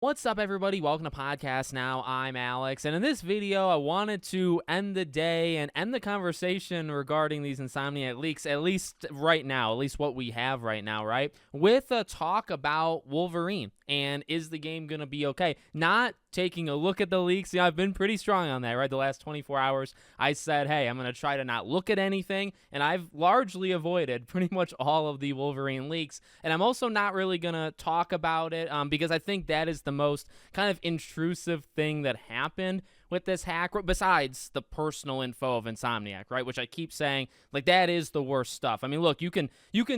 What's up, everybody? Welcome to Podcast Now. I'm Alex, and in this video, I wanted to end the day and end the conversation regarding these Insomniac leaks, at least right now, at least what we have right now, right? With a talk about Wolverine, and is the game going to be okay? Not taking a look at the leaks. I've been pretty strong on that, right? The last 24 hours, I said, hey, I'm going to try to not look at anything, and I've largely avoided pretty much all of the Wolverine leaks, and I'm also not really going to talk about it because I think that is the most kind of intrusive thing that happened with this hack, besides the personal info of Insomniac, right? Which I keep saying, like, that is the worst stuff. I mean, look, you can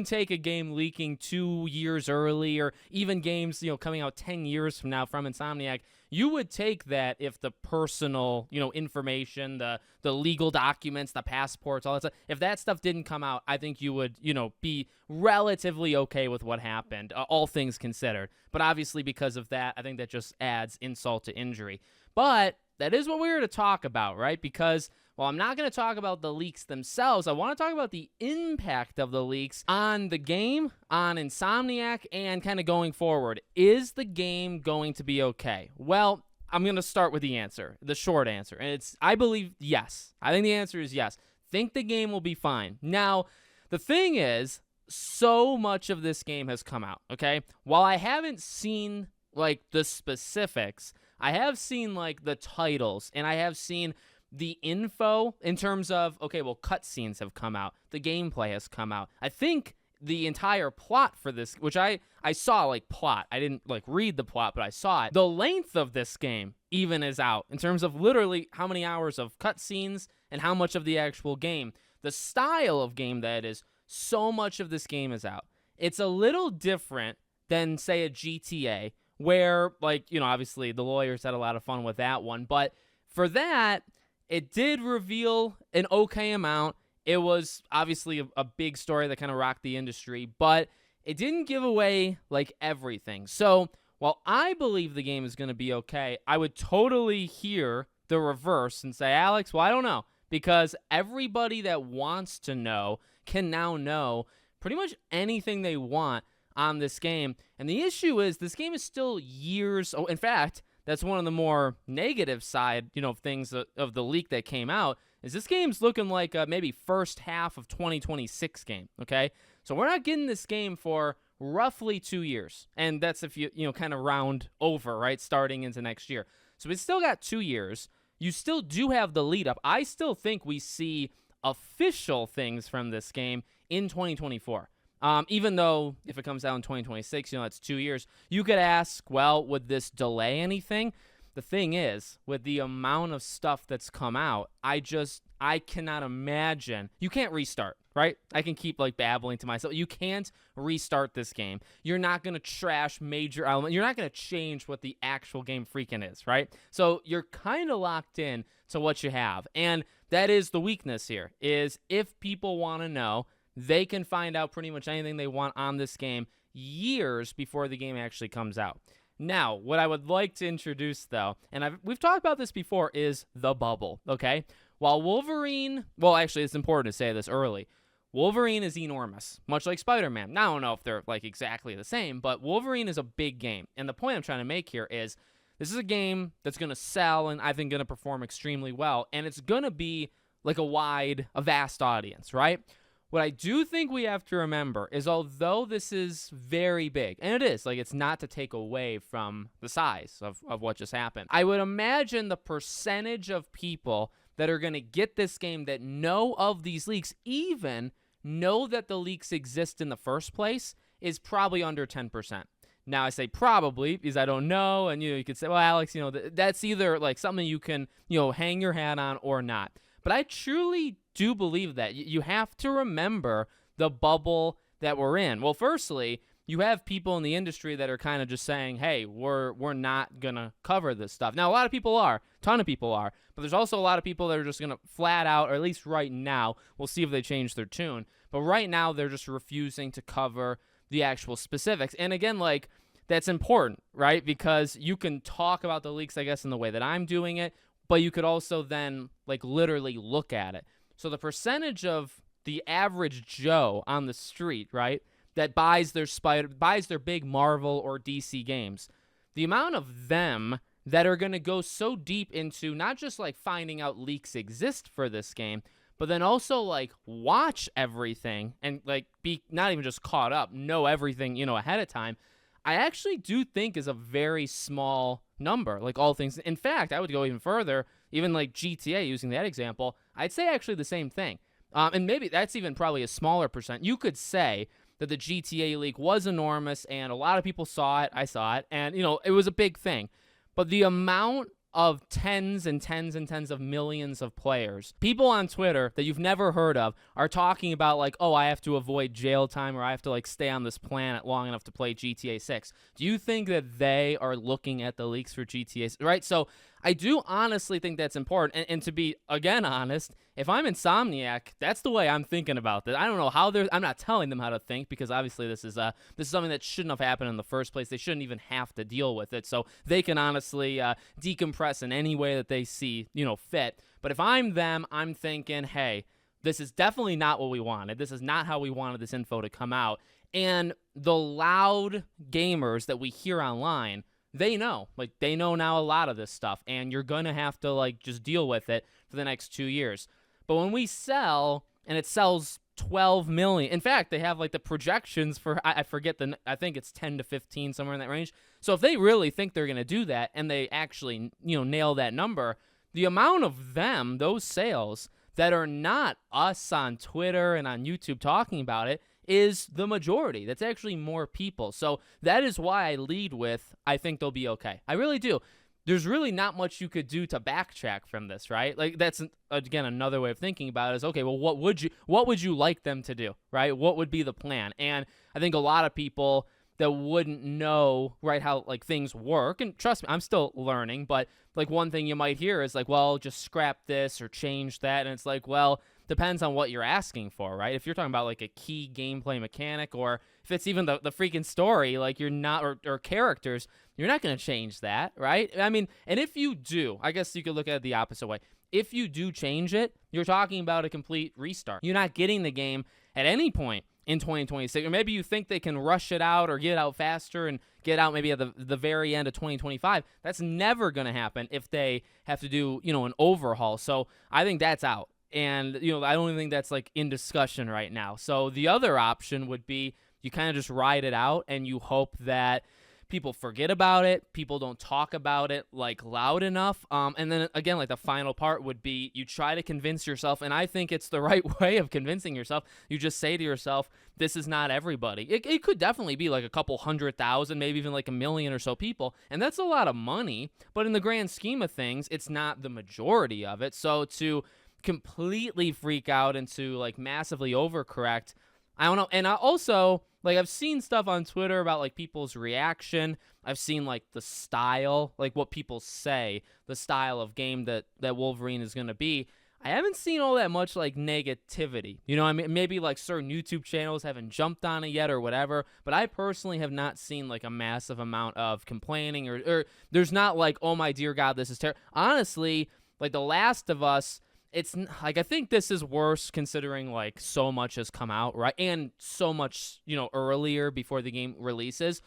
take a game leaking 2 years early, or even games, coming out 10 years from now from Insomniac. You would take that if the personal, information, the legal documents, the passports, all that stuff, if that stuff didn't come out, I think you would, be relatively okay with what happened, all things considered. But obviously, because of that, I think that just adds insult to injury. But that is what we're here to talk about, right? Because while I'm not going to talk about the leaks themselves, I want to talk about the impact of the leaks on the game, on Insomniac, and kind of going forward. Is the game going to be okay? Well, I'm going to start with the answer, the short answer. And I believe yes. I think the answer is yes. Think the game will be fine. Now, the thing is, so much of this game has come out, okay? While I haven't seen, like, the specifics, I have seen, like, the titles, and I have seen the info in terms of, okay, well, cutscenes have come out. The gameplay has come out. I think the entire plot for this, which I saw, like, plot. I didn't, like, read the plot, but I saw it. The length of this game even is out in terms of literally how many hours of cutscenes and how much of the actual game. The style of game that is, so much of this game is out. It's a little different than, say, a GTA, where, like, obviously the lawyers had a lot of fun with that one. But for that, it did reveal an okay amount. It was obviously a big story that kind of rocked the industry, but it didn't give away, like, everything. So while I believe the game is going to be okay, I would totally hear the reverse and say, Alex, well, I don't know. Because everybody that wants to know can now know pretty much anything they want on this game. And the issue is this game is still years. Oh, in fact, that's one of the more negative side, things of the leak that came out, is this game's looking like a maybe first half of 2026 game, okay? So we're not getting this game for roughly 2 years. And that's if you kind of round over, right, starting into next year. So we still got 2 years. You still do have the lead up. I still think we see official things from this game in 2024. Even though if it comes out in 2026, that's 2 years. You could ask, well, would this delay anything? The thing is, with the amount of stuff that's come out, I cannot imagine. You can't restart, right? I can keep, like, babbling to myself. You can't restart this game. You're not going to trash major elements. You're not going to change what the actual game freaking is, right? So you're kind of locked in to what you have. And that is the weakness here, is if people want to know, they can find out pretty much anything they want on this game years before the game actually comes out. Now, what I would like to introduce, though, and we've talked about this before, is the bubble, okay? While Wolverine, well, actually, it's important to say this early. Wolverine is enormous, much like Spider-Man. Now, I don't know if they're, like, exactly the same, but Wolverine is a big game. And the point I'm trying to make here is this is a game that's going to sell and I think going to perform extremely well. And it's going to be, like, a vast audience, right? What I do think we have to remember is, although this is very big, and it is, like, it's not to take away from the size of what just happened, I would imagine the percentage of people that are going to get this game that know of these leaks, even know that the leaks exist in the first place, is probably under 10%. Now, I say probably because I don't know, and you could say, well, Alex, that's either, like, something you can, hang your hat on or not. But I truly do believe that. You have to remember the bubble that we're in. Well, firstly, you have people in the industry that are kind of just saying, hey, we're not going to cover this stuff. Now, a lot of people are. A ton of people are. But there's also a lot of people that are just going to flat out, or at least right now, we'll see if they change their tune. But right now, they're just refusing to cover the actual specifics. And again, like, that's important, right? Because you can talk about the leaks, I guess, in the way that I'm doing it, but you could also then, like, literally look at it. So the percentage of the average Joe on the street, right, that buys their big Marvel or DC games, the amount of them that are going to go so deep into not just like finding out leaks exist for this game, but then also like watch everything and like be not even just caught up, know everything, ahead of time, I actually do think is a very small number, like all things. In fact, I would go even further, even like GTA, using that example, I'd say actually the same thing. And maybe that's even probably a smaller percent. You could say that the GTA leak was enormous and a lot of people saw it. I saw it, and it was a big thing. But the amount of tens and tens and tens of millions of players, people on Twitter that you've never heard of, are talking about like, oh, I have to avoid jail time, or I have to like stay on this planet long enough to play GTA 6. Do you think that they are looking at the leaks for GTA, right? So I do honestly think that's important. And to be, again, honest, if I'm Insomniac, that's the way I'm thinking about this. I don't know how I'm not telling them how to think, because obviously this is something that shouldn't have happened in the first place. They shouldn't even have to deal with it. So they can honestly decompress in any way that they see, fit. But if I'm them, I'm thinking, hey, this is definitely not what we wanted. This is not how we wanted this info to come out. And the loud gamers that we hear online, they know now a lot of this stuff, and you're going to have to like just deal with it for the next 2 years. But when we sell and it sells 12 million, in fact, they have like the projections for, I forget I think it's 10 to 15, somewhere in that range. So if they really think they're going to do that and they actually, nail that number, the amount of them, those sales that are not us on Twitter and on YouTube talking about it, is the majority. That's actually more people. So that is why I lead with, I think they'll be okay. I really do. There's really not much you could do to backtrack from this, right? Like that's, again, another way of thinking about it is, okay, well, what would you like them to do, right? What would be the plan? And I think a lot of people that wouldn't know, right, how like things work, and trust me, I'm still learning, but like one thing you might hear is like, well, just scrap this or change that. And it's like, well, depends on what you're asking for, right? If you're talking about like a key gameplay mechanic, or if it's even the freaking story, like you're not, or characters, you're not going to change that, right? I mean, and if you do, I guess you could look at it the opposite way. If you do change it, you're talking about a complete restart. You're not getting the game at any point in 2026, or maybe you think they can rush it out or get it out faster and get out maybe at the very end of 2025. That's never going to happen if they have to do, an overhaul. So I think that's out. And, I don't even think that's like in discussion right now. So the other option would be you kind of just ride it out and you hope that people forget about it. People don't talk about it like loud enough. And then again, like the final part would be you try to convince yourself. And I think it's the right way of convincing yourself. You just say to yourself, this is not everybody. It could definitely be like a couple 100,000, maybe even like 1 million or so people. And that's a lot of money. But in the grand scheme of things, it's not the majority of it. So to completely freak out and to like massively overcorrect, I don't know. And I also, like, I've seen stuff on Twitter about like people's reaction. I've seen like the style, like what people say, the style of game that Wolverine is going to be. I haven't seen all that much like negativity. I mean, maybe like certain YouTube channels haven't jumped on it yet or whatever, but I personally have not seen like a massive amount of complaining or there's not like, oh my dear God, this is terrible. Honestly, like The Last of Us, it's like, I think this is worse considering like so much has come out, right? And so much, earlier before the game releases.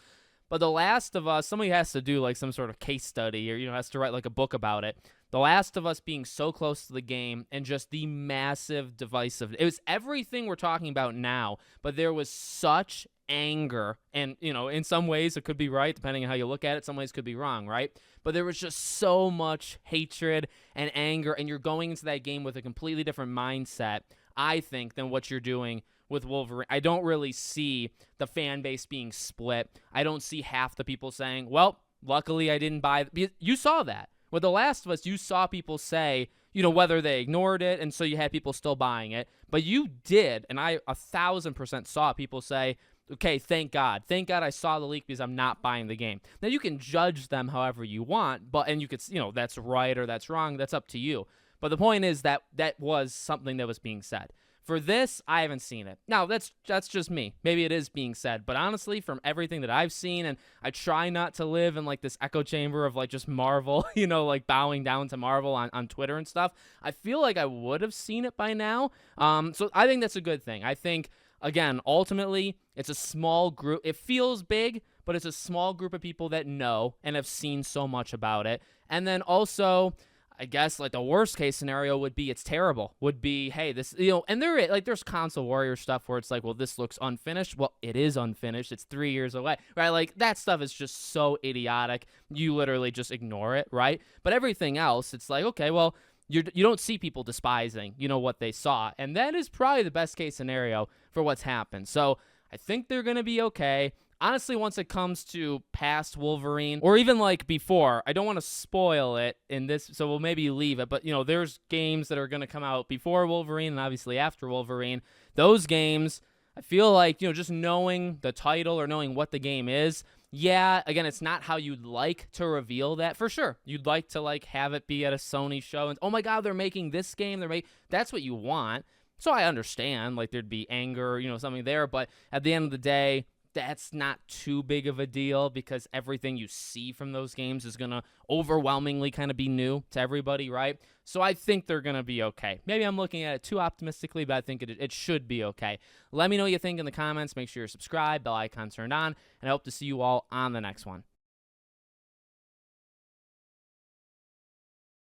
But The Last of Us, somebody has to do like some sort of case study or, has to write like a book about it. The Last of Us being so close to the game and just the massive divisive. It was everything we're talking about now, but there was such anger. And, in some ways it could be right, depending on how you look at it. Some ways it could be wrong, right? But there was just so much hatred and anger, and you're going into that game with a completely different mindset, I think, than what you're doing with Wolverine. I don't really see the fan base being split. I don't see half the people saying, well, luckily I didn't buy it. You saw that. With The Last of Us, you saw people say, whether they ignored it, and so you had people still buying it. But you did, and I 1,000% saw people say, okay, thank God. Thank God I saw the leak because I'm not buying the game. Now, you can judge them however you want, and you could, that's right or that's wrong. That's up to you. But the point is that was something that was being said. For this, I haven't seen it. Now, that's just me. Maybe it is being said. But honestly, from everything that I've seen, and I try not to live in like this echo chamber of like just Marvel, like bowing down to Marvel on Twitter and stuff, I feel like I would have seen it by now. So I think that's a good thing. I think, again, ultimately, it's a small group. It feels big, but it's a small group of people that know and have seen so much about it. And then also, I guess like the worst case scenario would be it's terrible. Would be, hey, this, and there's console warrior stuff where it's like, well, this looks unfinished. Well, it is unfinished. It's 3 years away, right? Like that stuff is just so idiotic. You literally just ignore it, right? But everything else, it's like, okay, well, you don't see people despising, what they saw. And that is probably the best case scenario for what's happened. So I think they're going to be okay. Honestly, once it comes to past Wolverine, or even like before, I don't want to spoil it in this, so we'll maybe leave it. But, there's games that are going to come out before Wolverine and obviously after Wolverine. Those games, I feel like, just knowing the title or knowing what the game is, yeah, again, it's not how you'd like to reveal that for sure. You'd like to like have it be at a Sony show and, oh my God, they're making this game. That's what you want. So I understand like there'd be anger, something there. But at the end of the day, that's not too big of a deal because everything you see from those games is going to overwhelmingly kind of be new to everybody, right? So I think they're going to be okay. Maybe I'm looking at it too optimistically, but I think it should be okay. Let me know what you think in the comments. Make sure you're subscribed, bell icon turned on, and I hope to see you all on the next one.